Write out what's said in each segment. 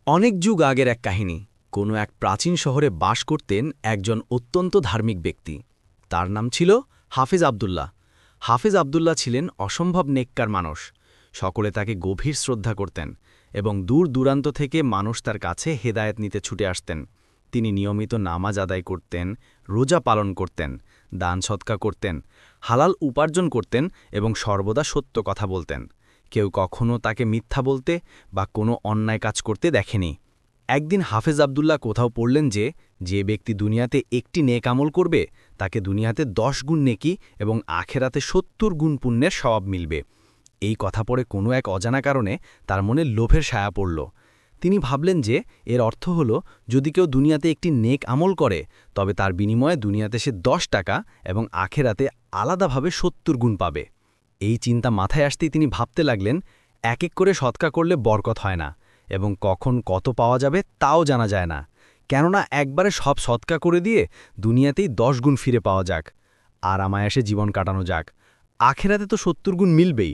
অনেক যুগ আগের এক কাহিনী। কোনো এক প্রাচীন শহরে বাস করতেন একজন অত্যন্ত ধার্মিক ব্যক্তি। তার নাম ছিল হাফেজ আবদুল্লাহ। হাফেজ আবদুল্লাহ ছিলেন অসম্ভব নেককার মানুষ। সকলে তাকে গভীর শ্রদ্ধা করতেন এবং দূর দূরান্ত থেকে মানুষ তার কাছে হেদায়েত নিতে ছুটে আসতেন। তিনি নিয়মিত নামাজ আদায় করতেন, রোজা পালন করতেন, দান সৎকা করতেন, হালাল উপার্জন করতেন এবং সর্বদা সত্য কথা বলতেন। কেউ কখনো তাকে মিথ্যা বলতে বা কোনো অন্যায় কাজ করতে দেখেনি। একদিন হাফেজ আবদুল্লাহ কোথাও পড়লেন যে যে ব্যক্তি দুনিয়াতে একটি নেক আমল করবে তাকে দুনিয়াতে 10 গুণ নেকি এবং আখেরাতে 70 গুণ পুণ্যের স্বভাব মিলবে। এই কথা পড়ে কোনো এক অজানা কারণে তার মনে লোভের ছায়া পড়ল। তিনি ভাবলেন যে এর অর্থ হল, যদি কেউ দুনিয়াতে একটি নেক আমল করে তবে তার বিনিময়ে দুনিয়াতে সে 10 টাকা এবং আখেরাতে আলাদাভাবে 70 গুণ পাবে। এই চিন্তা মাথায় আসতেই তিনি ভাবতে লাগলেন, এক এক করে সৎকা করলে বরকত হয় না এবং কখন কত পাওয়া যাবে তাও জানা যায় না। কেননা একবারে সব সৎকা করে দিয়ে দুনিয়াতেই 10 গুণ ফিরে পাওয়া যাক, আর আরামায়াসে জীবন কাটানো যাক, আখেরাতে তো 70 গুণ মিলবেই।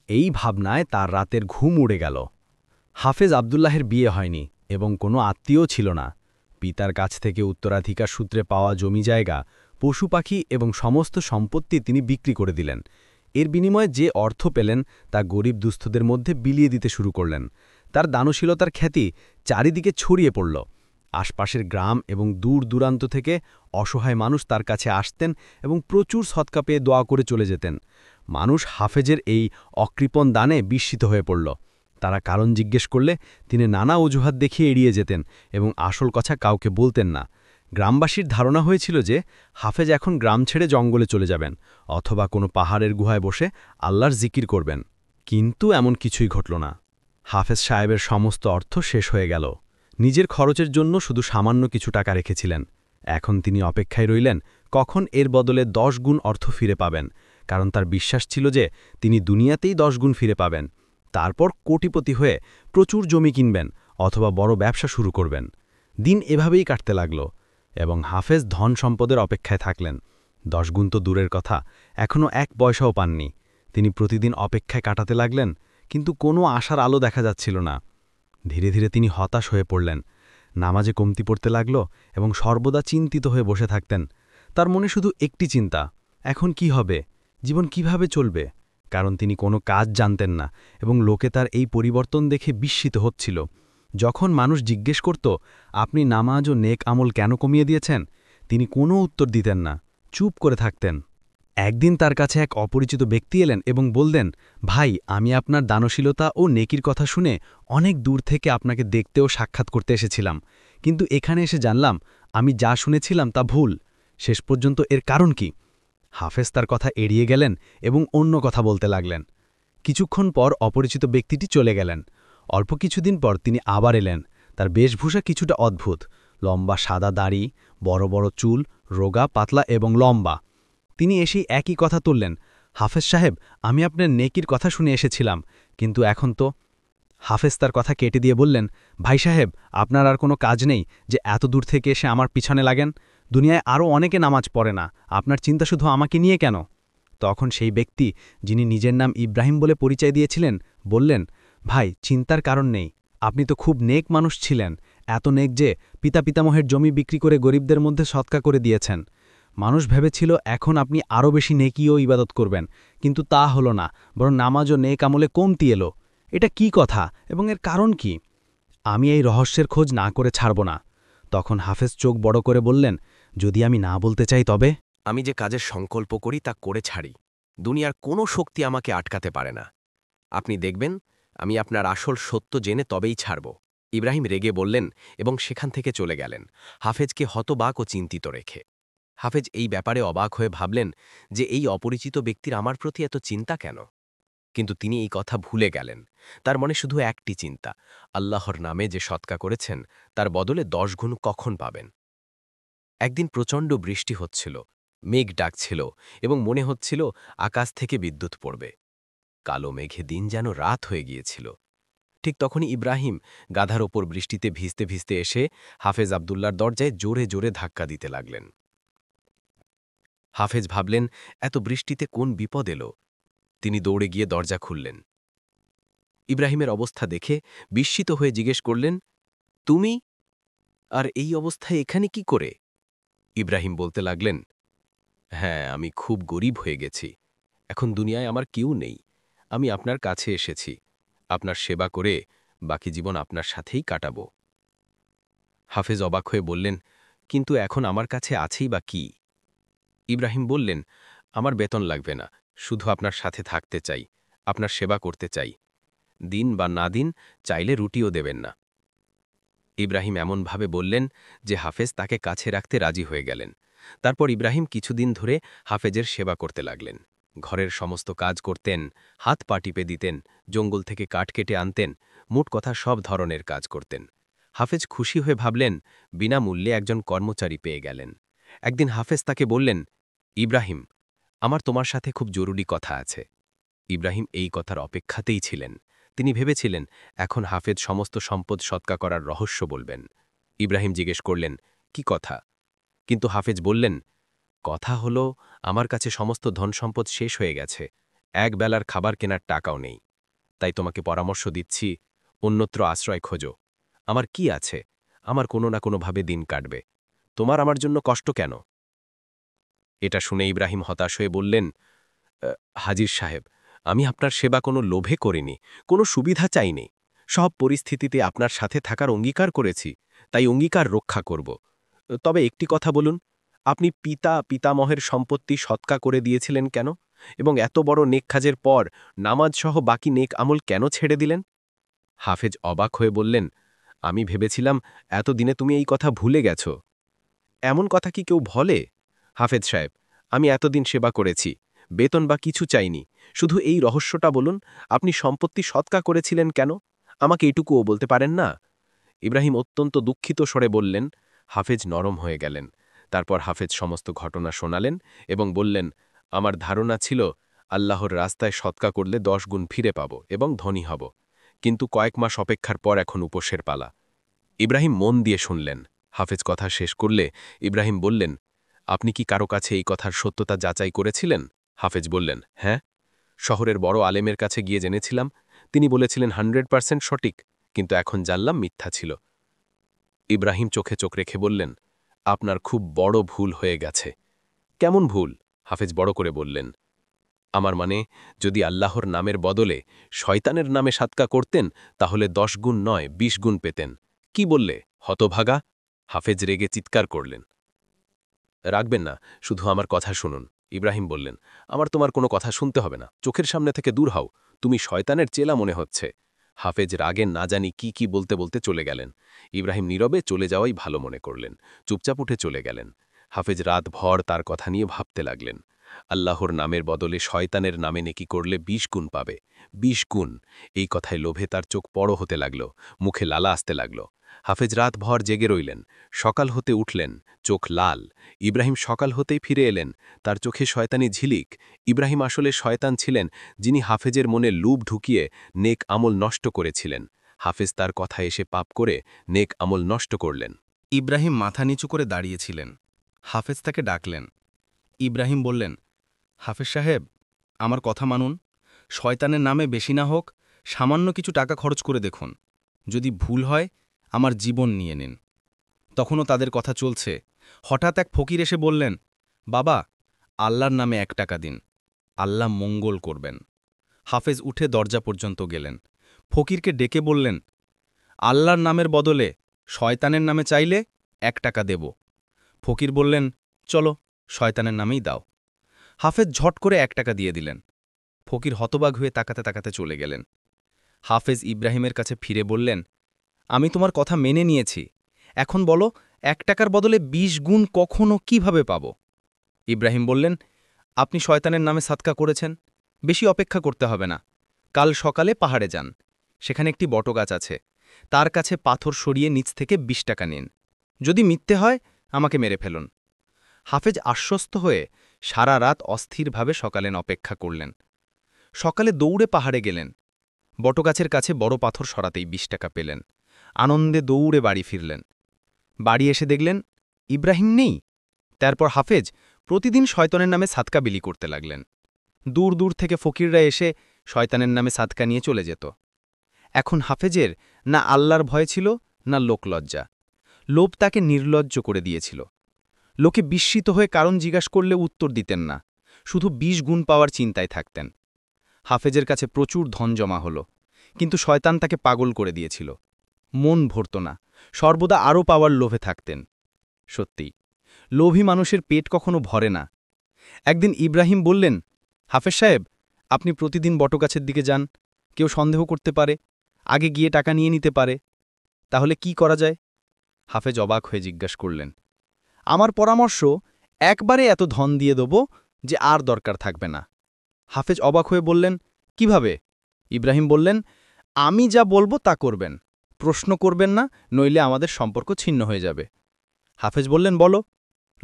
এই ভাবনায় তার রাতের ঘুম উড়ে গেল। হাফেজ আবদুল্লাহের বিয়ে হয়নি এবং কোনো আত্মীয়ও ছিল না। পিতার কাছ থেকে উত্তরাধিকার সূত্রে পাওয়া জমি জায়গা, পশু পাখি এবং সমস্ত সম্পত্তি তিনি বিক্রি করে দিলেন। এর বিনিময়ে যে অর্থ পেলেন তা গরিব দুস্থদের মধ্যে বিলিয়ে দিতে শুরু করলেন। তার দানশীলতার খ্যাতি চারিদিকে ছড়িয়ে পড়ল। আশপাশের গ্রাম এবং দূর দূরান্ত থেকে অসহায় মানুষ তার কাছে আসতেন এবং প্রচুর সৎকা পেয়ে দোয়া করে চলে যেতেন। মানুষ হাফেজের এই অকৃপণ দানে বিস্মিত হয়ে পড়ল। তারা কারণ জিজ্ঞেস করলে তিনি নানা অজুহাত দেখিয়ে এড়িয়ে যেতেন এবং আসল কথা কাউকে বলতেন না। গ্রামবাসীর ধারণা হয়েছিল যে হাফেজ এখন গ্রাম ছেড়ে জঙ্গলে চলে যাবেন অথবা কোনো পাহাড়ের গুহায় বসে আল্লাহর জিকির করবেন। কিন্তু এমন কিছুই ঘটল না। হাফেজ সাহেবের সমস্ত অর্থ শেষ হয়ে গেল। নিজের খরচের জন্য শুধু সামান্য কিছু টাকা রেখেছিলেন। এখন তিনি অপেক্ষায় রইলেন কখন এর বদলে 10 গুণ অর্থ ফিরে পাবেন, কারণ তার বিশ্বাস ছিল যে তিনি দুনিয়াতেই 10 গুণ ফিরে পাবেন। তারপর কোটিপতি হয়ে প্রচুর জমি কিনবেন অথবা বড় ব্যবসা শুরু করবেন। দিন এভাবেই কাটতে লাগল এবং হাফেজ ধন সম্পদের অপেক্ষায় থাকলেন। 10 গুণ তো দূরের কথা, এখনও 1 পয়সাও পাননি। তিনি প্রতিদিন অপেক্ষায় কাটাতে লাগলেন, কিন্তু কোনো আশার আলো দেখা যাচ্ছিল না। ধীরে ধীরে তিনি হতাশ হয়ে পড়লেন। নামাজে কমতি পড়তে লাগল এবং সর্বদা চিন্তিত হয়ে বসে থাকতেন। তার মনে শুধু একটি চিন্তা, এখন কি হবে, জীবন কিভাবে চলবে। কারণ তিনি কোনো কাজ জানতেন না এবং লোকে তার এই পরিবর্তন দেখে বিস্মিত হচ্ছিল। যখন মানুষ জিজ্ঞেস করত, আপনি নামাজ ও নেক আমল কেন কমিয়ে দিয়েছেন, তিনি কোনো উত্তর দিতেন না, চুপ করে থাকতেন। একদিন তার কাছে এক অপরিচিত ব্যক্তি এলেন এবং বললেন, ভাই, আমি আপনার দানশীলতা ও নেকির কথা শুনে অনেক দূর থেকে আপনাকে দেখতে ও সাক্ষাৎ করতে এসেছিলাম, কিন্তু এখানে এসে জানলাম আমি যা শুনেছিলাম তা ভুল। শেষ পর্যন্ত এর কারণ কি? হাফেজ তার কথা এড়িয়ে গেলেন এবং অন্য কথা বলতে লাগলেন। কিছুক্ষণ পর অপরিচিত ব্যক্তিটি চলে গেলেন। অল্প কিছুদিন পর তিনি আবার এলেন। তার বেশভূষা কিছুটা অদ্ভুত, লম্বা সাদা দাড়ি, বড় বড় চুল, রোগা পাতলা এবং লম্বা। তিনি এসেই একই কথা তুললেন, হাফেজ সাহেব, আমি আপনার নেকির কথা শুনে এসেছিলাম, কিন্তু এখন তো। হাফেজ তার কথা কেটে দিয়ে বললেন, ভাই সাহেব, আপনার আর কোনো কাজ নেই যে এত দূর থেকে এসে আমার পিছনে লাগেন? দুনিয়ায় আরও অনেকে নামাজ পড়ে না, আপনার চিন্তা শুধু আমাকে নিয়ে কেন? তখন সেই ব্যক্তি, যিনি নিজের নাম ইব্রাহিম বলে পরিচয় দিয়েছিলেন, বললেন, ভাই, চিন্তার কারণ নেই। আপনি তো খুব নেক মানুষ ছিলেন, এত নেক যে পিতামহের জমি বিক্রি করে গরিবদের মধ্যে সৎকা করে দিয়েছেন। মানুষ ভেবেছিল এখন আপনি আরও বেশি নেকি ও ইবাদত করবেন, কিন্তু তা হলো না, বরং নামাজ ও নেক আমলে কমতি এলো। এটা কি কথা এবং এর কারণ কি? আমি এই রহস্যের খোঁজ না করে ছাড়ব না। তখন হাফেজ চোখ বড় করে বললেন, যদি আমি না বলতে চাই তবে? আমি যে কাজের সংকল্প করি তা করে ছাড়ি। দুনিয়ার কোনো শক্তি আমাকে আটকাতে পারে না। আপনি দেখবেন, আমি আপনার আসল সত্য জেনে তবেই ছাড়ব। ইব্রাহিম রেগে বললেন এবং সেখান থেকে চলে গেলেন, হাফেজকে হতবাক ও চিন্তিত রেখে। হাফেজ এই ব্যাপারে অবাক হয়ে ভাবলেন যে এই অপরিচিত ব্যক্তির আমার প্রতি এত চিন্তা কেন। কিন্তু তিনি এই কথা ভুলে গেলেন। তার মনে শুধু একটি চিন্তা, আল্লাহর নামে যে সৎকা করেছেন তার বদলে 10 গুণ কখন পাবেন। একদিন প্রচণ্ড বৃষ্টি হচ্ছিল, মেঘ ডাকছিল এবং মনে হচ্ছিল আকাশ থেকে বিদ্যুৎ পড়বে। কালো মেঘে দিন যেন রাত হয়ে গিয়েছিল। ঠিক তখনই ইব্রাহিম গাধার ওপর বৃষ্টিতে ভিজতে ভিজতে এসে হাফেজ আবদুল্লার দরজায় জোরে জোরে ধাক্কা দিতে লাগলেন। হাফেজ ভাবলেন, এত বৃষ্টিতে কোন বিপদ এলো। তিনি দৌড়ে গিয়ে দরজা খুললেন। ইব্রাহিমের অবস্থা দেখে বিস্মিত হয়ে জিজ্ঞেস করলেন, তুমি আর এই অবস্থায় এখানে কি করে? ইব্রাহিম বলতে লাগলেন, হ্যাঁ, আমি খুব গরিব হয়ে গেছি। এখন দুনিয়ায় আমার কেউ নেই। আমি আপনার কাছে এসেছি। আপনার সেবা করে বাকি জীবন আপনার সাথেই কাটাবো। হাফেজ অবাক হয়ে বললেন, কিন্তু এখন আমার কাছে আছেই বা কি? ইব্রাহিম বললেন, আমার বেতন লাগবে না, শুধু আপনার সাথে থাকতে চাই, আপনার সেবা করতে চাই। দিন বা না দিন চাইলে রুটিও দেবেন না। ইব্রাহিম এমনভাবে বললেন যে হাফেজ তাকে কাছে রাখতে রাজি হয়ে গেলেন। তারপর ইব্রাহিম কিছুদিন ধরে হাফেজের সেবা করতে লাগলেন। ঘরের সমস্ত কাজ করতেন, হাত পা টিপে দিতেন, জঙ্গল থেকে কাঠ কেটে আনতেন, মোট কথা সব ধরনের কাজ করতেন। হাফেজ খুশি হয়ে ভাবলেন বিনামূল্যে একজন কর্মচারী পেয়ে গেলেন। একদিন হাফেজ তাকে বললেন, ইব্রাহিম, আমার তোমার সাথে খুব জরুরি কথা আছে। ইব্রাহিম এই কথার অপেক্ষাতেই ছিলেন। তিনি ভেবেছিলেন এখন হাফেজ সমস্ত সম্পদ সৎকা করার রহস্য বলবেন। ইব্রাহিম জিজ্ঞেস করলেন, কি কথা? কিন্তু হাফেজ বললেন, কথা হলো আমার কাছে সমস্ত ধন সম্পদ শেষ হয়ে গেছে, এক বেলার খাবার কেনার টাকাও নেই। তাই তোমাকে পরামর্শ দিচ্ছি, অন্যত্র আশ্রয় খোঁজো। আমার কি আছে? আমার কোনো না কোনোভাবে দিন কাটবে। তোমার আমার জন্য কষ্ট কেন? এটা শুনে ইব্রাহিম হতাশ হয়ে বললেন, হাজির সাহেব, আমি আপনার সেবা কোনো লোভে করিনি, কোনো সুবিধা চাইনি। সব পরিস্থিতিতে আপনার সাথে থাকার অঙ্গীকার করেছি, তাই অঙ্গীকার রক্ষা করব। তবে একটি কথা বলুন, আপনি পিতামহের সম্পত্তি সৎকা করে দিয়েছিলেন কেন? এবং এত বড় নেক কাজের পর নামাজসহ বাকি নেক আমল কেন ছেড়ে দিলেন? হাফেজ অবাক হয়ে বললেন, আমি ভেবেছিলাম এতদিনে তুমি এই কথা ভুলে গেছ। এমন কথা কি কেউ বলে? হাফেজ সাহেব, আমি এতদিন সেবা করেছি, বেতন বা কিছু চাইনি। শুধু এই রহস্যটা বলুন, আপনি সম্পত্তি সৎকা করেছিলেন কেন? আমাকে এটুকুও বলতে পারেন না? ইব্রাহিম অত্যন্ত দুঃখিত স্বরে বললেন। হাফেজ নরম হয়ে গেলেন। তারপর হাফেজ সমস্ত ঘটনা শোনালেন এবং বললেন, আমার ধারণা ছিল আল্লাহর রাস্তায় সৎকা করলে 10 গুণ ফিরে পাব এবং ধনী হব। কিন্তু কয়েক মাস অপেক্ষার পর এখন উপোসের পালা। ইব্রাহিম মন দিয়ে শুনলেন। হাফেজ কথা শেষ করলে ইব্রাহিম বললেন, আপনি কি কারো কাছে এই কথার সত্যতা যাচাই করেছিলেন? হাফেজ বললেন, হ্যাঁ, শহরের বড় আলেমের কাছে গিয়ে জেনেছিলাম। তিনি বলেছিলেন 100% সঠিক, কিন্তু এখন জানলাম মিথ্যা ছিল। ইব্রাহিম চোখে চোখ রেখে বললেন, আপনার খুব বড় ভুল হয়ে গেছে। কেমন ভুল? হাফেজ বড় করে বললেন, আমার মানে, যদি আল্লাহর নামের বদলে শয়তানের নামে সাতকা করতেন তাহলে 10 গুণ নয় 20 গুণ পেতেন। কি বললে, হতভাগা? হাফেজ রেগে চিৎকার করলেন। রাখবেন না, শুধু আমার কথা শুনুন। ইব্রাহিম বললেন, আমার তোমার কোনো কথা শুনতে হবে না, চোখের সামনে থেকে দূর হও, তুমি শয়তানের চেলা মনে হচ্ছে। হাফেজ রাগে না জানি কি বলতে বলতে চলে গেলেন। ইব্রাহিম নীরবে চলে যাওয়াই ভালো মনে করলেন, চুপচাপ উঠে চলে গেলেন। হাফেজ রাতভর তার কথা নিয়ে ভাবতে লাগলেন। আল্লাহর নামের বদলে শয়তানের নামে নেকি করলে 20 গুণ পাবে, 20 গুণ। এই কথায় লোভে তার চোখ বড় হতে লাগল, মুখে লালা আসতে লাগল। হাফেজ রাতভর জেগে রইলেন। সকাল হতে উঠলেন, চোখ লাল। ইব্রাহিম সকাল হতেই ফিরে এলেন, তার চোখে শয়তানি ঝিলিক। ইব্রাহিম আসলে শয়তান ছিলেন, যিনি হাফেজের মনে লুভ ঢুকিয়ে নেক আমল নষ্ট করেছিলেন। হাফেজ তার কথা এসে পাপ করে নেক আমল নষ্ট করলেন। ইব্রাহিম মাথা নিচু করে দাঁড়িয়েছিলেন। হাফেজ তাকে ডাকলেন। ইব্রাহিম বললেন, হাফেজ সাহেব, আমার কথা মানুন। শয়তানের নামে বেশি না হোক, সামান্য কিছু টাকা খরচ করে দেখুন। যদি ভুল হয়, আমার জীবন নিয়ে নিন। তখনও তাদের কথা চলছে। হঠাৎ এক ফকির এসে বললেন, বাবা, আল্লাহর নামে 1 টাকা দিন, আল্লাহ মঙ্গল করবেন। হাফেজ উঠে দরজা পর্যন্ত গেলেন। ফকিরকে ডেকে বললেন, আল্লাহর নামের বদলে শয়তানের নামে চাইলে 1 টাকা দেব। ফকির বললেন, চলো, শয়তানের নামেই দাও। হাফেজ ঝট করে 1 টাকা দিয়ে দিলেন। ফকির হতবাক হয়ে তাকাতে তাকাতে চলে গেলেন। হাফেজ ইব্রাহিমের কাছে ফিরে বললেন, আমি তোমার কথা মেনে নিয়েছি, এখন বলো 1 টাকার বদলে 20 গুণ কখনো কিভাবে পাব? ইব্রাহিম বললেন, আপনি শয়তানের নামে সাদকা করেছেন, বেশি অপেক্ষা করতে হবে না। কাল সকালে পাহাড়ে যান, সেখানে একটি বটগাছ আছে, তার কাছে পাথর সরিয়ে নিচ থেকে 20 টাকা নিন। যদি মিথ্যে হয় আমাকে মেরে ফেলুন। হাফেজ আশ্বস্ত হয়ে সারা রাত অস্থিরভাবে সকালেন অপেক্ষা করলেন। সকালে দৌড়ে পাহাড়ে গেলেন। বটগাছের কাছে বড় পাথর সরাতেই 20 টাকা পেলেন। আনন্দে দৌড়ে বাড়ি ফিরলেন। বাড়ি এসে দেখলেন ইব্রাহিম নেই। তারপর হাফেজ প্রতিদিন শয়তানের নামে সাদকা বিলি করতে লাগলেন। দূর দূর থেকে ফকিররা এসে শয়তানের নামে সাদকা নিয়ে চলে যেত। এখন হাফেজের না আল্লাহর ভয় ছিল, না লোকলজ্জা। লোভ তাকে নির্লজ্জ করে দিয়েছিল। লোকে বিস্মিত হয়ে কারণ জিজ্ঞাসা করলে উত্তর দিতেন না, শুধু ২০ গুণ পাওয়ার চিন্তায় থাকতেন। হাফেজের কাছে প্রচুর ধন জমা হল, কিন্তু শয়তান তাকে পাগল করে দিয়েছিল। মন ভরত না, সর্বদা আরও পাওয়ার লোভে থাকতেন। সত্যি, লোভী মানুষের পেট কখনো ভরে না। একদিন ইব্রাহিম বললেন, হাফেজ সাহেব, আপনি প্রতিদিন বটগাছের দিকে যান, কেউ সন্দেহ করতে পারে, আগে গিয়ে টাকা নিয়ে নিতে পারে। তাহলে কি করা যায়? হাফেজ অবাক হয়ে জিজ্ঞাসা করলেন। আমার পরামর্শ, একবারে এত ধন দিয়ে দেব যে আর দরকার থাকবে না। হাফেজ অবাক হয়ে বললেন, কিভাবে? ইব্রাহিম বললেন, আমি যা বলবো তা করবেন, প্রশ্ন করবেন না, নইলে আমাদের সম্পর্ক ছিন্ন হয়ে যাবে। হাফেজ বললেন, বলো।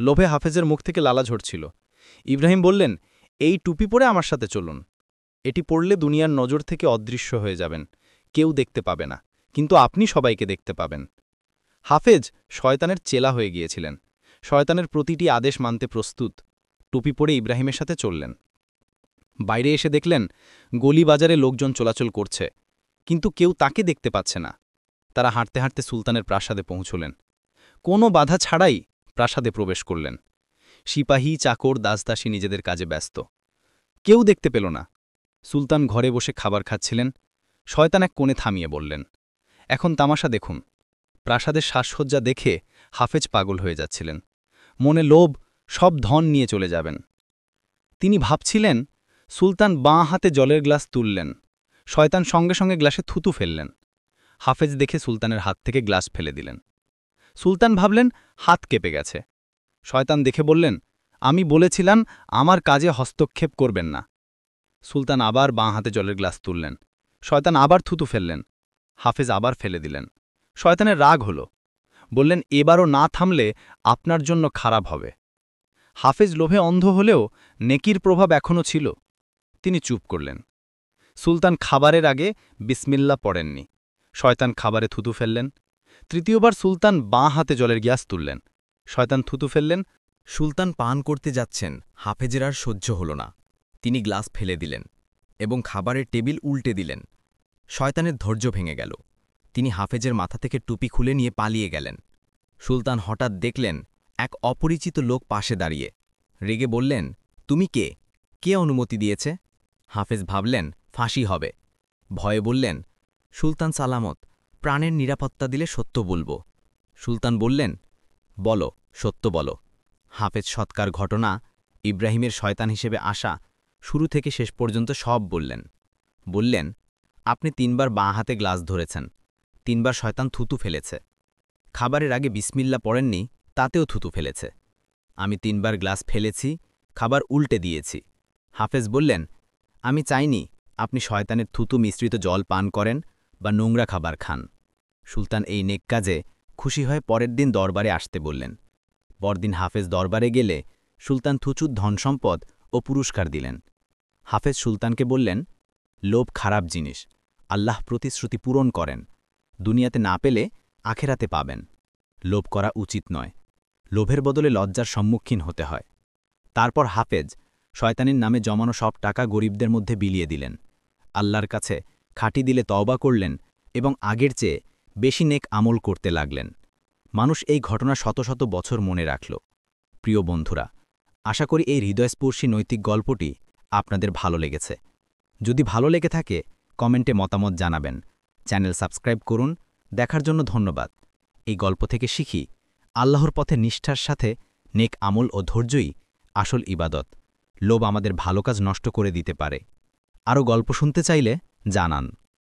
লোভে হাফেজের মুখ থেকে লালা ঝরছিল। ইব্রাহিম বললেন, এই টুপি পরে আমার সাথে চলুন। এটি পড়লে দুনিয়ার নজর থেকে অদৃশ্য হয়ে যাবেন, কেউ দেখতে পাবে না, কিন্তু আপনি সবাইকে দেখতে পাবেন। হাফেজ শয়তানের চেলা হয়ে গিয়েছিলেন, শয়তানের প্রতিটি আদেশ মানতে প্রস্তুত। টুপি পরে ইব্রাহিমের সাথে চললেন। বাইরে এসে দেখলেন গলি বাজারে লোকজন চলাচল করছে, কিন্তু কেউ তাকে দেখতে পাচ্ছে না। তারা হাঁটতে হাঁটতে সুলতানের প্রাসাদে পৌঁছলেন। কোনো বাধা ছাড়াই প্রাসাদে প্রবেশ করলেন। সিপাহী, চাকর, দাসদাসী নিজেদের কাজে ব্যস্ত। কেউ দেখতে পেল না। সুলতান ঘরে বসে খাবার খাচ্ছিলেন। শয়তান এক কোণে থামিয়ে বললেন, এখন তামাশা দেখুন। প্রাসাদের সাজসজ্জা দেখে হাফেজ পাগল হয়ে যাচ্ছিলেন। মনে লোভ, সব ধন নিয়ে চলে যাবেন। তিনি ভাবছিলেন, সুলতান বাঁ হাতে জলের গ্লাস তুললেন। শয়তান সঙ্গে সঙ্গে গ্লাসে থুতু ফেললেন। হাফেজ দেখে সুলতানের হাত থেকে গ্লাস ফেলে দিলেন। সুলতান ভাবলেন হাত কেঁপে গেছে। শয়তান দেখে বললেন, আমি বলেছিলাম আমার কাজে হস্তক্ষেপ করবেন না। সুলতান আবার বাঁ হাতে জলের গ্লাস তুললেন। শয়তান আবার থুতু ফেললেন। হাফেজ আবার ফেলে দিলেন। শয়তানের রাগ হল। বললেন, এবারও না থামলে আপনার জন্য খারাপ হবে। হাফেজ লোভে অন্ধ হলেও নেকির প্রভাব এখনও ছিল। তিনি চুপ করলেন। সুলতান খাবারের আগে বিসমিল্লা পড়েননি। শয়তান খাবারে থুতু ফেললেন। তৃতীয়বার সুলতান বাঁ হাতে জলের গ্লাস তুললেন। শয়তান থুতু ফেললেন। সুলতান পান করতে যাচ্ছেন, হাফেজের আর সহ্য হল না। তিনি গ্লাস ফেলে দিলেন এবং খাবারের টেবিল উল্টে দিলেন। শয়তানের ধৈর্য ভেঙে গেল। তিনি হাফেজের মাথা থেকে টুপি খুলে নিয়ে পালিয়ে গেলেন। সুলতান হঠাৎ দেখলেন এক অপরিচিত লোক পাশে দাঁড়িয়ে। রেগে বললেন, তুমি কে? কে অনুমতি দিয়েছে? হাফেজ ভাবলেন ফাঁসি হবে। ভয়ে বললেন, সুলতান সালামত, প্রাণের নিরাপত্তা দিলে সত্য বলবো। সুলতান বললেন, বলো, সত্য বলো। হাফেজ সৎকার ঘটনা, ইব্রাহিমের শয়তান হিসেবে আসা, শুরু থেকে শেষ পর্যন্ত সব বললেন। বললেন, আপনি ৩ বার বাঁ হাতে গ্লাস ধরেছেন, ৩ বার শয়তান থুতু ফেলেছে। খাবারের আগে বিসমিল্লা পড়েননি, তাতেও থুতু ফেলেছে। আমি ৩ বার গ্লাস ফেলেছি, খাবার উল্টে দিয়েছি। হাফেজ বললেন, আমি চাইনি আপনি শয়তানের থুতু মিশ্রিত জল পান করেন বা নোংরা খাবার খান। সুলতান এই নেক কাজে খুশি হয়ে পরের দিন দরবারে আসতে বললেন। পরদিন হাফেজ দরবারে গেলে সুলতান থুচুর ধনসম্পদ ও পুরস্কার দিলেন। হাফেজ সুলতানকে বললেন, লোভ খারাপ জিনিস, আল্লাহ প্রতিশ্রুতি পূরণ করেন, দুনিয়াতে না পেলে আখেরাতে পাবেন। লোভ করা উচিত নয়, লোভের বদলে লজ্জার সম্মুখীন হতে হয়। তারপর হাফেজ শয়তানির নামে জমানো সব টাকা গরিবদের মধ্যে বিলিয়ে দিলেন। আল্লাহর কাছে খাঁটি দিলে তওবা করলেন এবং আগের চেয়ে বেশি নেক আমল করতে লাগলেন। মানুষ এই ঘটনা শত শত বছর মনে রাখল। প্রিয় বন্ধুরা, আশা করি এই হৃদয়স্পর্শী নৈতিক গল্পটি আপনাদের ভালো লেগেছে। যদি ভালো লেগে থাকে কমেন্টে মতামত জানাবেন। চ্যানেল সাবস্ক্রাইব করুন। দেখার জন্য ধন্যবাদ। এই গল্প থেকে শিখি, আল্লাহর পথে নিষ্ঠার সাথে নেক আমল ও ধৈর্যই আসল ইবাদত। লোভ আমাদের ভালো কাজ নষ্ট করে দিতে পারে। আরও গল্প শুনতে চাইলে জানান।